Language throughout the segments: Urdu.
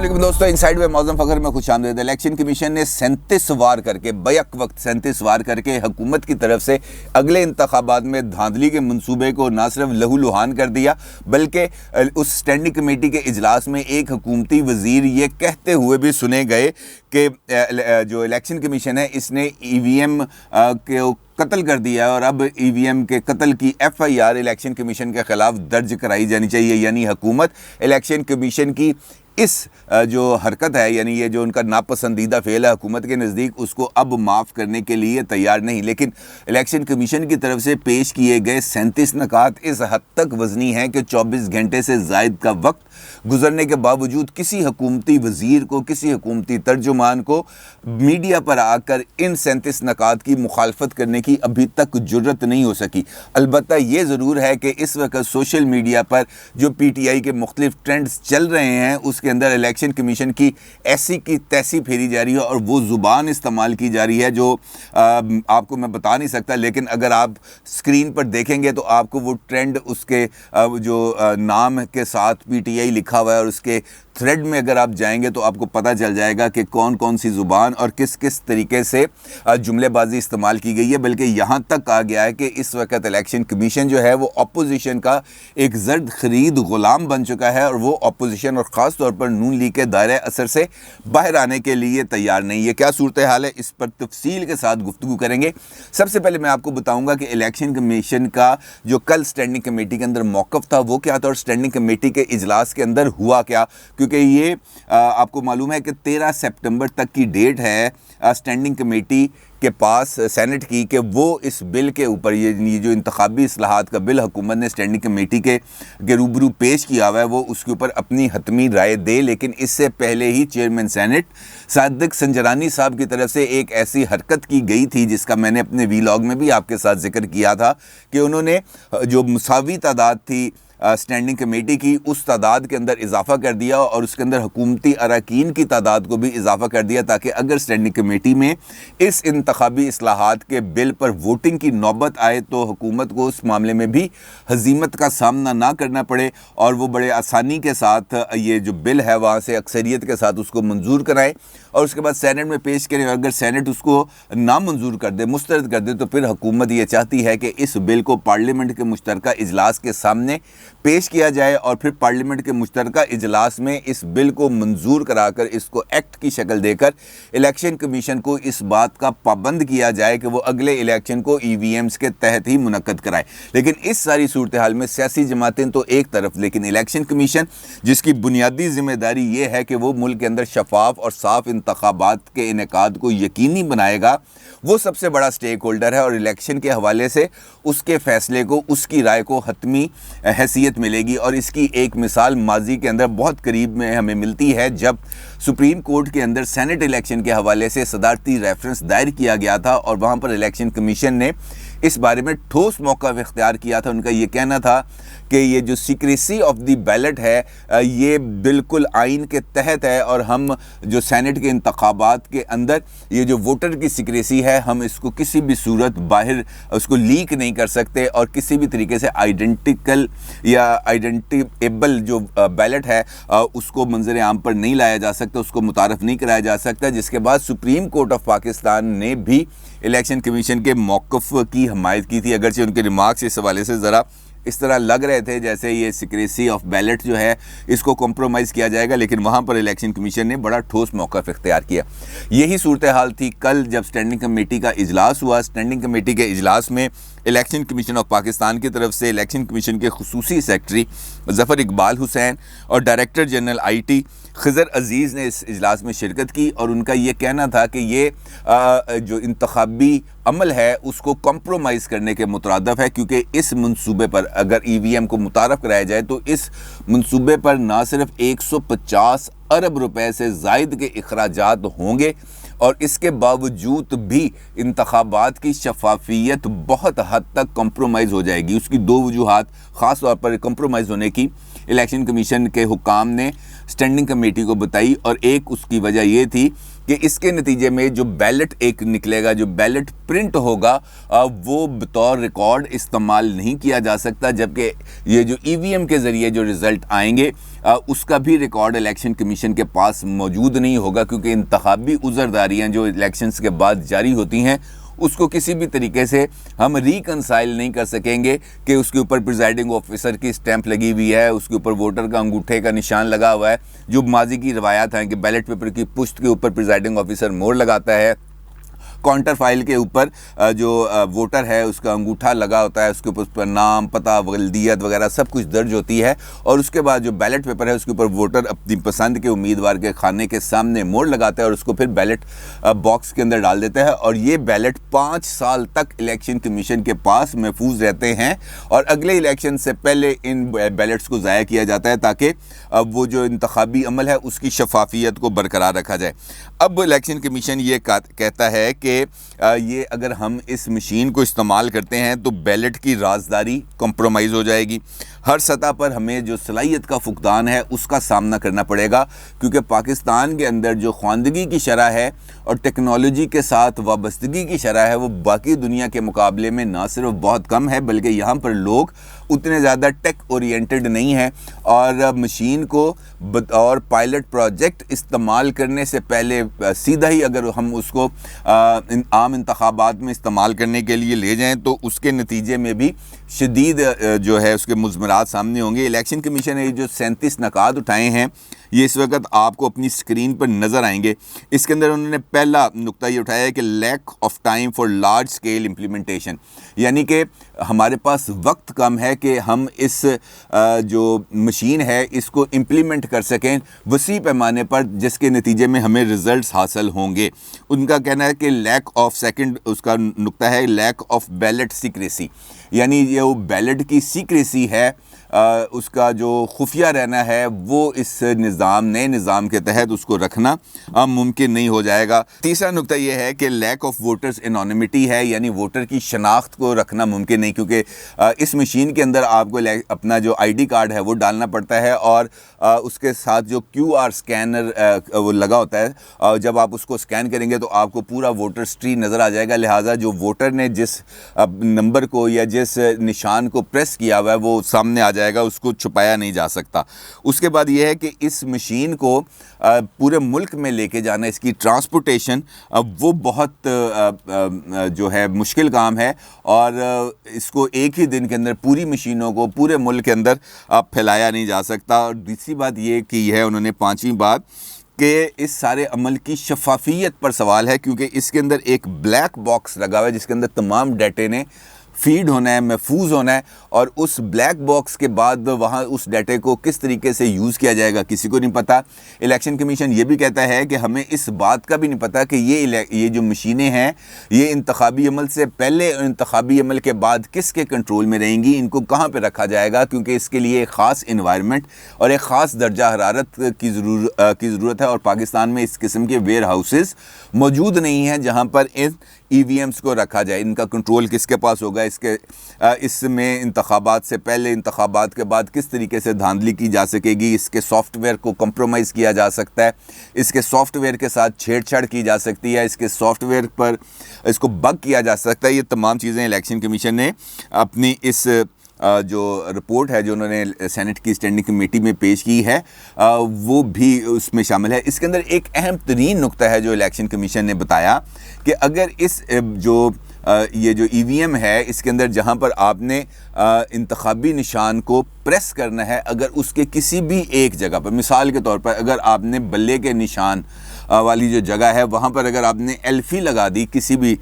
علیکم دوستو، انسائیڈ میں معظم فخر میں خوش آمدید۔ الیکشن کمیشن نے 37 وار کر کے بیک وقت 37 وار کر کے حکومت کی طرف سے اگلے انتخابات میں دھاندلی کے منصوبے کو نہ صرف لہو لہان کر دیا بلکہ اس سٹینڈنگ کمیٹی کے اجلاس میں ایک حکومتی وزیر یہ کہتے ہوئے بھی سنے گئے کہ جو الیکشن کمیشن ہے اس نے ای وی ایم کے قتل کر دیا ہے اور اب ای وی ایم کے قتل کی F I R election commission کے خلاف درج کرائی جانی چاہیے، یعنی حکومت الیکشن کمیشن کی اس جو حرکت ہے، یعنی یہ جو ان کا ناپسندیدہ فعل ہے، حکومت کے نزدیک اس کو اب معاف کرنے کے لیے تیار نہیں۔ لیکن الیکشن کمیشن کی طرف سے پیش کیے گئے 37 نکات اس حد تک وزنی ہیں کہ 24 گھنٹے سے زائد کا وقت گزرنے کے باوجود کسی حکومتی وزیر کو، کسی حکومتی ترجمان کو میڈیا پر آ کر ان 37 نکات کی مخالفت کرنے کی ابھی تک جرت نہیں ہو سکی۔ البتہ یہ ضرور ہے کہ اس وقت سوشل میڈیا پر جو پی ٹی آئی کے مختلف ٹرینڈز چل رہے ہیں اس کے اندر الیکشن کمیشن کی ایسی کی تیسی پھیری جا رہی ہے اور وہ زبان استعمال کی جا رہی ہے جو آپ کو میں بتا نہیں سکتا، لیکن اگر آپ اسکرین پر دیکھیں گے تو آپ کو وہ ٹرینڈ اس کے جو نام کے ساتھ پی ٹی آئی لکھا ہوا ہے اور اس کے تھریڈ میں اگر آپ جائیں گے تو آپ کو پتہ چل جائے گا کہ کون کون سی زبان اور کس کس طریقے سے جملے بازی استعمال کی گئی ہے، بلکہ یہاں تک آ گیا ہے کہ اس وقت الیکشن کمیشن جو ہے وہ اپوزیشن کا ایک زرد خرید غلام بن چکا ہے اور وہ اپوزیشن اور خاص طور پر نون لیگ کے دائرۂ اثر سے باہر آنے کے لیے تیار نہیں۔ یہ کیا صورتحال ہے، اس پر تفصیل کے ساتھ گفتگو کریں گے۔ سب سے پہلے میں آپ کو بتاؤں گا کہ الیکشن کمیشن کا جو کل سٹینڈنگ کمیٹی کے اندر موقف تھا وہ کیا تھا اور سٹینڈنگ کمیٹی کے اجلاس کے اندر ہوا کیا، کیونکہ یہ آپ کو معلوم ہے کہ 13 سپٹمبر تک کی ڈیٹ ہے سٹینڈنگ کمیٹی کے پاس سینٹ کی کہ وہ اس بل کے اوپر، یہ جو انتخابی اصلاحات کا بل حکومت نے سٹینڈنگ کمیٹی کے روبرو پیش کیا ہوا ہے وہ اس کے اوپر اپنی حتمی رائے دے۔ لیکن اس سے پہلے ہی چیئرمین سینٹ صادق سنجرانی صاحب کی طرف سے ایک ایسی حرکت کی گئی تھی جس کا میں نے اپنے ویلاگ میں بھی آپ کے ساتھ ذکر کیا تھا کہ انہوں نے جو مساوی تعداد تھی سٹینڈنگ کمیٹی کی اس تعداد کے اندر اضافہ کر دیا اور اس کے اندر حکومتی اراکین کی تعداد کو بھی اضافہ کر دیا تاکہ اگر سٹینڈنگ کمیٹی میں اس انتخابی اصلاحات کے بل پر ووٹنگ کی نوبت آئے تو حکومت کو اس معاملے میں بھی ہزیمت کا سامنا نہ کرنا پڑے اور وہ بڑے آسانی کے ساتھ یہ جو بل ہے وہاں سے اکثریت کے ساتھ اس کو منظور کرائے اور اس کے بعد سینٹ میں پیش کریں، اور اگر سینٹ اس کو نامنظور کر دے، مسترد کر دے، تو پھر حکومت یہ چاہتی ہے کہ اس بل کو پارلیمنٹ کے مشترکہ اجلاس کے سامنے پیش کیا جائے اور پھر پارلیمنٹ کے مشترکہ اجلاس میں اس بل کو منظور کرا کر اس کو ایکٹ کی شکل دے کر الیکشن کمیشن کو اس بات کا پابند کیا جائے کہ وہ اگلے الیکشن کو ای وی ایمز کے تحت ہی منعقد کرائے۔ لیکن اس ساری صورتحال میں سیاسی جماعتیں تو ایک طرف، لیکن الیکشن کمیشن جس کی بنیادی ذمہ داری یہ ہے کہ وہ ملک کے اندر شفاف اور صاف انتخابات کے انعقاد کو یقینی بنائے گا، وہ سب سے بڑا سٹیک ہولڈر ہے اور الیکشن کے حوالے سے اس کے فیصلے کو، اس کی رائے کو حتمی حیثیت ملے گی۔ اور اس کی ایک مثال ماضی کے اندر بہت قریب میں ہمیں ملتی ہے جب سپریم کورٹ کے اندر سینٹ الیکشن کے حوالے سے صدارتی ریفرنس دائر کیا گیا تھا اور وہاں پر الیکشن کمیشن نے اس بارے میں ٹھوس موقف اختیار کیا تھا۔ ان کا یہ کہنا تھا کہ یہ جو سیکریسی آف دی بیلٹ ہے یہ بالکل آئین کے تحت ہے اور ہم جو سینٹ کے انتخابات کے اندر یہ جو ووٹر کی سیکریسی ہے ہم اس کو کسی بھی صورت باہر اس کو لیک نہیں کر سکتے اور کسی بھی طریقے سے آئیڈینٹیکل یا آئیڈینٹیبل جو بیلٹ ہے اس کو منظر عام پر نہیں لایا جا سکتا، اس کو متعارف نہیں کرایا جا سکتا، جس کے بعد سپریم کورٹ آف پاکستان نے بھی الیکشن کمیشن کے موقف کی حمایت کی تھی، اگرچہ ان کے ریمارکس اس حوالے سے ذرا اس طرح لگ رہے تھے جیسے یہ سیکریسی آف بیلٹ جو ہے اس کو کمپرومائز کیا جائے گا، لیکن وہاں پر الیکشن کمیشن نے بڑا ٹھوس موقف اختیار کیا۔ یہی صورتحال تھی کل جب سٹینڈنگ کمیٹی کا اجلاس ہوا۔ سٹینڈنگ کمیٹی کے اجلاس میں الیکشن کمیشن آف پاکستان کی طرف سے الیکشن کمیشن کے خصوصی سیکرٹری ظفر اقبال حسین اور ڈائریکٹر جنرل آئی ٹی خضر عزیز نے اس اجلاس میں شرکت کی اور ان کا یہ کہنا تھا کہ یہ جو انتخابی عمل ہے اس کو کمپرومائز کرنے کے مترادف ہے، کیونکہ اس منصوبے پر اگر ای وی ایم کو متعارف کرایا جائے تو اس منصوبے پر نہ صرف 150 ارب روپے سے زائد کے اخراجات ہوں گے اور اس کے باوجود بھی انتخابات کی شفافیت بہت حد تک کمپرومائز ہو جائے گی۔ اس کی دو وجوہات خاص طور پر کمپرومائز ہونے کی الیکشن کمیشن کے حکام نے سٹینڈنگ کمیٹی کو بتائی اور ایک اس کی وجہ یہ تھی کہ اس کے نتیجے میں جو بیلٹ ایک نکلے گا، جو بیلٹ پرنٹ ہوگا، وہ بطور ریکارڈ استعمال نہیں کیا جا سکتا، جبکہ یہ جو ای وی ایم کے ذریعے جو رزلٹ آئیں گے اس کا بھی ریکارڈ الیکشن کمیشن کے پاس موجود نہیں ہوگا، کیونکہ انتخابی عذرداریاں جو الیکشنز کے بعد جاری ہوتی ہیں اس کو کسی بھی طریقے سے ہم ریکنسائل نہیں کر سکیں گے کہ اس کے اوپر پریزائڈنگ آفیسر کی سٹیمپ لگی ہوئی ہے، اس کے اوپر ووٹر کا انگوٹھے کا نشان لگا ہوا ہے، جو ماضی کی روایات ہیں کہ بیلٹ پیپر کی پشت کے اوپر پریزائڈنگ آفیسر مور لگاتا ہے، کاؤنٹر فائل کے اوپر جو ووٹر ہے اس کا انگوٹھا لگا ہوتا ہے، اس کے اوپر اس پر نام، پتہ، ولدیت وغیرہ سب کچھ درج ہوتی ہے، اور اس کے بعد جو بیلٹ پیپر ہے اس کے اوپر ووٹر اپنی پسند کے امیدوار کے کھانے کے سامنے موڑ لگاتا ہے اور اس کو پھر بیلٹ باکس کے اندر ڈال دیتا ہے، اور یہ بیلٹ 5 سال تک الیکشن کمیشن کے پاس محفوظ رہتے ہیں، اور اگلے الیکشن سے پہلے ان بیلٹس کو ضائع کیا جاتا ہے تاکہ وہ جو انتخابی عمل ہے اس کی شفافیت کو برقرار رکھا جائے۔ اب الیکشن کمیشن یہ کہتا ہے کہ یہ اگر ہم اس مشین کو استعمال کرتے ہیں تو بیلٹ کی رازداری کمپرومائز ہو جائے گی، ہر سطح پر ہمیں جو صلاحیت کا فقدان ہے اس کا سامنا کرنا پڑے گا، کیونکہ پاکستان کے اندر جو خواندگی کی شرح ہے اور ٹیکنالوجی کے ساتھ وابستگی کی شرح ہے وہ باقی دنیا کے مقابلے میں نہ صرف بہت کم ہے بلکہ یہاں پر لوگ اتنے زیادہ ٹیک اورینٹڈ نہیں ہیں، اور مشین کو بطور پائلٹ پروجیکٹ استعمال کرنے سے پہلے سیدھا ہی اگر ہم اس کو عام انتخابات میں استعمال کرنے کے لیے لے جائیں تو اس کے نتیجے میں بھی شدید جو ہے اس کے مضمرات سامنے ہوں گے۔ الیکشن کمیشن نے جو 37 نکات اٹھائے ہیں یہ اس وقت آپ کو اپنی سکرین پر نظر آئیں گے۔ اس کے اندر انہوں نے پہلا نقطہ یہ اٹھایا ہے کہ lack of time for large scale implementation, یعنی کہ ہمارے پاس وقت کم ہے کہ ہم اس جو مشین ہے اس کو امپلیمنٹ کر سکیں وسیع پیمانے پر، جس کے نتیجے میں ہمیں ریزلٹس حاصل ہوں گے۔ ان کا کہنا ہے کہ لیک آف سیکنڈ، اس کا نقطہ ہے لیک آف بیلٹ سیکریسی، یعنی یہ بیلٹ کی سیکریسی ہے، اس کا جو خفیہ رہنا ہے وہ اس نئے نظام کے تحت اس کو رکھنا ممکن نہیں ہو جائے گا۔ تیسرا نقطہ یہ ہے کہ لیک آف ووٹرز انانیمٹی ہے، یعنی ووٹر کی شناخت کو رکھنا ممکن نہیں، کیونکہ اس مشین کے اندر آپ کو اپنا جو آئی ڈی کارڈ ہے وہ ڈالنا پڑتا ہے، اور اس کے ساتھ جو کیو آر اسکینر وہ لگا ہوتا ہے، جب آپ اس کو اسکین کریں گے تو آپ کو پورا ووٹر ہسٹری نظر آ جائے گا، لہٰذا جو ووٹر نے جس نمبر کو یا جس نشان کو پریس کیا ہوا ہے وہ سامنے آ جائے گا، اس کو چھپایا نہیں جا سکتا۔ اس کے بعد یہ ہے کہ اس مشین کو پورے ملک میں لے کے جانا، اس کی ٹرانسپورٹیشن وہ بہت جو ہے مشکل کام ہے، اور اس کو ایک ہی دن کے اندر پوری مشینوں کو پورے ملک کے اندر پھیلایا نہیں جا سکتا۔ اور دوسری بات یہ کی ہے انہوں نے، پانچویں بات، کہ اس سارے عمل کی شفافیت پر سوال ہے، کیونکہ اس کے اندر ایک بلیک باکس لگا ہوا ہے جس کے اندر تمام ڈیٹے نے فیڈ ہونا ہے، محفوظ ہونا ہے، اور اس بلیک باکس کے بعد وہاں اس ڈیٹے کو کس طریقے سے یوز کیا جائے گا کسی کو نہیں پتہ۔ الیکشن کمیشن یہ بھی کہتا ہے کہ ہمیں اس بات کا بھی نہیں پتہ کہ یہ جو مشینیں ہیں یہ انتخابی عمل سے پہلے اور انتخابی عمل کے بعد کس کے کنٹرول میں رہیں گی، ان کو کہاں پہ رکھا جائے گا، کیونکہ اس کے لیے ایک خاص انوائرمنٹ اور ایک خاص درجہ حرارت کی ضرورت ہے، اور پاکستان میں اس قسم کے ویئر ہاؤسز موجود نہیں ہیں جہاں پر ان ای وی ایمز کو رکھا جائے۔ ان کا کنٹرول کس کے پاس ہوگا، اس میں انتخابات سے پہلے، انتخابات کے بعد کس طریقے سے دھاندلی کی جا سکے گی، اس کے سافٹ ویئر کو کمپرومائز کیا جا سکتا ہے، اس کے سافٹ ویئر کے ساتھ چھیڑ چھاڑ کی جا سکتی ہے، اس کے سافٹ ویئر پر اس کو بگ کیا جا سکتا ہے۔ یہ تمام چیزیں الیکشن کمیشن نے اپنی اس جو رپورٹ ہے جو انہوں نے سینٹ کی اسٹینڈنگ کمیٹی میں پیش کی ہے وہ بھی اس میں شامل ہے۔ اس کے اندر ایک اہم ترین نقطہ ہے جو الیکشن کمیشن نے بتایا کہ اگر اس یہ جو ای وی ایم ہے اس کے اندر جہاں پر آپ نے انتخابی نشان کو پریس کرنا ہے، اگر اس کے کسی بھی ایک جگہ پر، مثال کے طور پر اگر آپ نے بلے کے نشان والی جو جگہ ہے وہاں پر اگر آپ نے ایلفی لگا دی، کسی بھی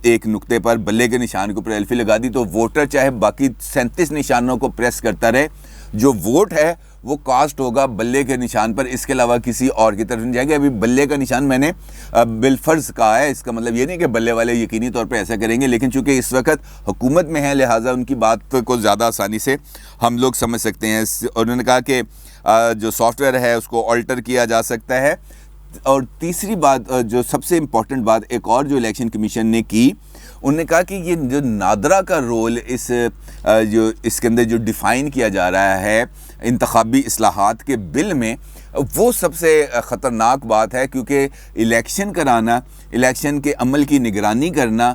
ایک نقطے پر بلے کے نشان کے اوپر ایلفی لگا دی، تو ووٹر چاہے باقی 37 نشانوں کو پریس کرتا رہے، جو ووٹ ہے وہ کاسٹ ہوگا بلے کے نشان پر، اس کے علاوہ کسی اور کی طرف نہیں جائے گا۔ ابھی بلے کا نشان میں نے بالفرض کہا ہے، اس کا مطلب یہ نہیں کہ بلے والے یقینی طور پہ ایسا کریں گے، لیکن چونکہ اس وقت حکومت میں ہے لہٰذا ان کی بات کو زیادہ آسانی سے ہم لوگ سمجھ سکتے ہیں۔ اور انہوں نے کہا کہ جو سافٹ ویئر ہے اس کو آلٹر کیا جا سکتا ہے۔ اور تیسری بات جو سب سے امپورٹنٹ بات ایک اور جو الیکشن کمیشن نے کی انہوں نے کہا کہ یہ جو نادرا کا رول اس کے اندر جو ڈیفائن کیا جا رہا ہے انتخابی اصلاحات کے بل میں، وہ سب سے خطرناک بات ہے، کیونکہ الیکشن کرانا، الیکشن کے عمل کی نگرانی کرنا،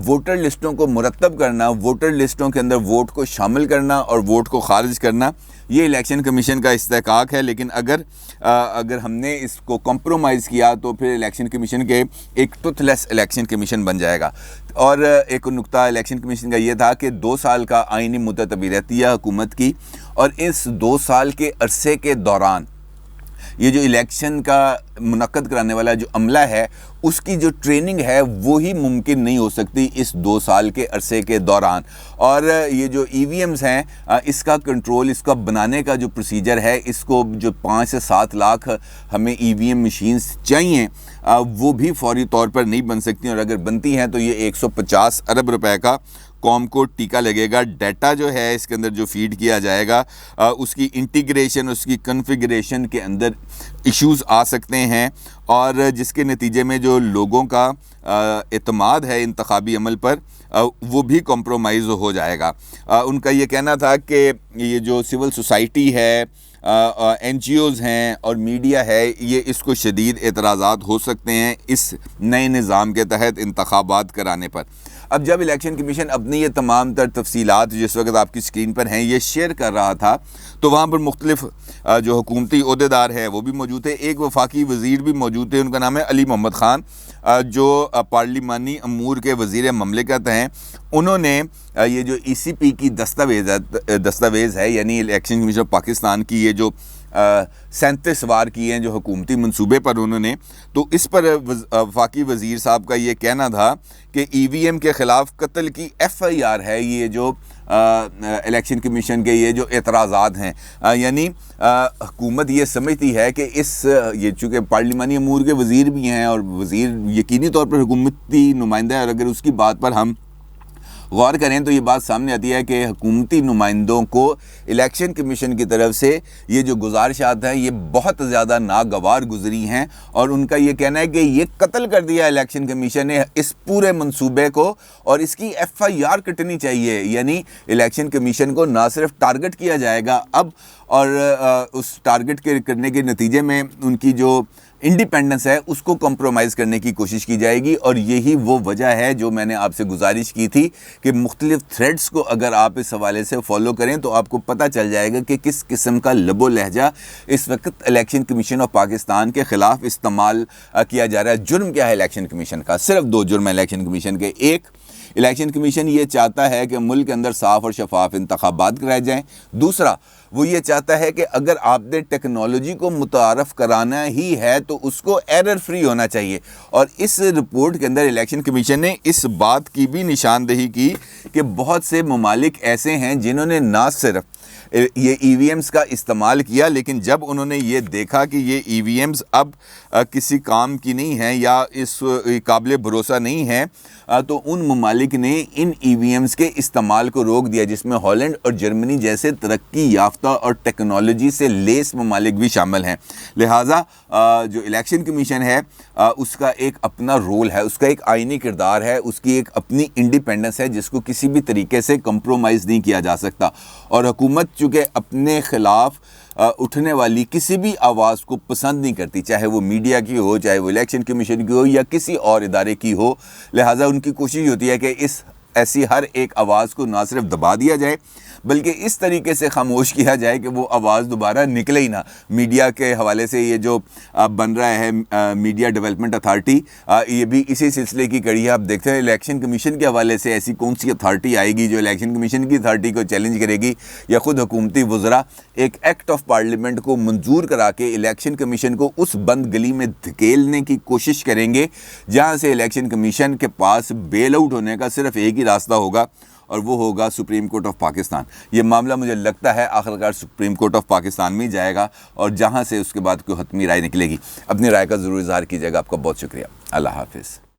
ووٹر لسٹوں کو مرتب کرنا، ووٹر لسٹوں کے اندر ووٹ کو شامل کرنا اور ووٹ کو خارج کرنا، یہ الیکشن کمیشن کا استحقاق ہے۔ لیکن اگر ہم نے اس کو کمپرومائز کیا تو پھر الیکشن کمیشن کے ایک ٹوتھ لیس الیکشن کمیشن بن جائے گا۔ اور ایک نقطہ الیکشن کمیشن کا یہ تھا کہ 2 سال کا آئینی مدت ابھی رہتی ہے حکومت کی، اور اس 2 سال کے عرصے کے دوران یہ جو الیکشن کا منعقد کرانے والا جو عملہ ہے، اس کی جو ٹریننگ ہے وہی ممکن نہیں ہو سکتی اس 2 سال کے عرصے کے دوران۔ اور یہ جو ای وی ایمز ہیں، اس کا کنٹرول، اس کا بنانے کا جو پروسیجر ہے، اس کو جو 5 سے 7 لاکھ ہمیں ای وی ایم مشینز چاہیے، وہ بھی فوری طور پر نہیں بن سکتی، اور اگر بنتی ہیں تو یہ 150 ارب روپے کا قوم کو ٹیکہ لگے گا۔ ڈیٹا جو ہے اس کے اندر جو فیڈ کیا جائے گا، اس کی انٹیگریشن، اس کی کنفیگریشن کے اندر ایشوز آ سکتے ہیں، اور جس کے نتیجے میں جو لوگوں کا اعتماد ہے انتخابی عمل پر، وہ بھی کمپرومائز ہو جائے گا۔ ان کا یہ کہنا تھا کہ یہ جو سول سوسائٹی ہے، این جی اوز ہیں اور میڈیا ہے، یہ اس کو شدید اعتراضات ہو سکتے ہیں اس نئے نظام کے تحت انتخابات کرانے پر۔ اب جب الیکشن کمیشن اپنی یہ تمام تر تفصیلات جس وقت آپ کی سکرین پر ہیں یہ شیئر کر رہا تھا، تو وہاں پر مختلف جو حکومتی عہدیدار ہیں وہ بھی موجود تھے۔ ایک وفاقی وزیر بھی موجود تھے، ان کا نام ہے علی محمد خان، جو پارلیمانی امور کے وزیر مملکت ہیں۔ انہوں نے یہ جو ای سی پی کی دستاویز ہے، یعنی الیکشن کمیشن آف پاکستان کی یہ جو 37 وار کیے ہیں جو حکومتی منصوبے پر انہوں نے، تو اس پر وفاقی وزیر صاحب کا یہ کہنا تھا کہ ای وی ایم کے خلاف قتل کی ایف آئی آر ہے یہ جو الیکشن کمیشن کے یہ جو اعتراضات ہیں۔ یعنی حکومت یہ سمجھتی ہے کہ یہ چونکہ پارلیمانی امور کے وزیر بھی ہیں اور وزیر یقینی طور پر حکومتی نمائندہ ہے، اور اگر اس کی بات پر ہم غور کریں تو یہ بات سامنے آتی ہے کہ حکومتی نمائندوں کو الیکشن کمیشن کی طرف سے یہ جو گزارشات ہیں یہ بہت زیادہ ناگوار گزری ہیں، اور ان کا یہ کہنا ہے کہ یہ قتل کر دیا الیکشن کمیشن نے اس پورے منصوبے کو، اور اس کی ایف آئی آر کٹنی چاہیے۔ یعنی الیکشن کمیشن کو نہ صرف ٹارگٹ کیا جائے گا اب، اور اس ٹارگٹ کے کرنے کے نتیجے میں ان کی جو انڈیپینڈنس ہے اس کو کمپرومائز کرنے کی کوشش کی جائے گی۔ اور یہی وہ وجہ ہے جو میں نے آپ سے گزارش کی تھی کہ مختلف تھریڈز کو اگر آپ اس حوالے سے فالو کریں تو آپ کو پتہ چل جائے گا کہ کس قسم کا لب و لہجہ اس وقت الیکشن کمیشن آف پاکستان کے خلاف استعمال کیا جا رہا ہے۔ جرم کیا ہے الیکشن کمیشن کا؟ صرف 2 جرم ہے الیکشن کمیشن کے۔ ایک، الیکشن کمیشن یہ چاہتا ہے کہ ملک کے اندر صاف اور شفاف انتخابات کرائے جائیں۔ دوسرا، وہ یہ چاہتا ہے کہ اگر آپ نے ٹیکنالوجی کو متعارف کرانا ہی ہے تو اس کو ایرر فری ہونا چاہیے۔ اور اس رپورٹ کے اندر الیکشن کمیشن نے اس بات کی بھی نشاندہی کی کہ بہت سے ممالک ایسے ہیں جنہوں نے نہ صرف یہ ای وی ایمز کا استعمال کیا، لیکن جب انہوں نے یہ دیکھا کہ یہ ای وی ایمز اب کسی کام کی نہیں ہیں یا اس قابل بھروسہ نہیں ہیں، تو ان ممالک نے ان ای وی ایمز کے استعمال کو روک دیا، جس میں ہالینڈ اور جرمنی جیسے ترقی یافتہ اور ٹیکنالوجی سے لیس ممالک بھی شامل ہیں۔ لہٰذا جو الیکشن کمیشن ہے اس کا ایک اپنا رول ہے، اس کا ایک آئینی کردار ہے، اس کی ایک اپنی انڈیپینڈنس ہے جس کو کسی بھی طریقے سے کمپرومائز نہیں کیا جا سکتا۔ اور حکومت چونکہ اپنے خلاف اٹھنے والی کسی بھی آواز کو پسند نہیں کرتی، چاہے وہ میڈیا کی ہو، چاہے وہ الیکشن کمیشن کی ہو یا کسی اور ادارے کی ہو، لہٰذا ان کی کوشش ہوتی ہے کہ ایسی ہر ایک آواز کو نہ صرف دبا دیا جائے بلکہ اس طریقے سے خاموش کیا جائے کہ وہ آواز دوبارہ نکلے ہی نہ۔ میڈیا کے حوالے سے یہ جو بن رہا ہے میڈیا ڈیولپمنٹ اتھارٹی، یہ بھی اسی سلسلے کی کڑی ہے۔ آپ دیکھتے ہیں الیکشن کمیشن کے حوالے سے ایسی کون سی اتھارٹی آئے گی جو الیکشن کمیشن کی اتھارٹی کو چیلنج کرے گی، یا خود حکومتی وزراء ایک ایکٹ آف پارلیمنٹ کو منظور کرا کے الیکشن کمیشن کو اس بند گلی میں دھکیلنے کی کوشش کریں گے جہاں سے الیکشن کمیشن کے پاس بیل آؤٹ ہونے کا صرف ایک ہی راستہ ہوگا، اور وہ ہوگا سپریم کورٹ آف پاکستان۔ یہ معاملہ مجھے لگتا ہے آخرکار سپریم کورٹ آف پاکستان میں جائے گا، اور جہاں سے اس کے بعد کوئی حتمی رائے نکلے گی۔ اپنی رائے کا ضرور اظہار کیجیے گا۔ آپ کا بہت شکریہ۔ اللہ حافظ۔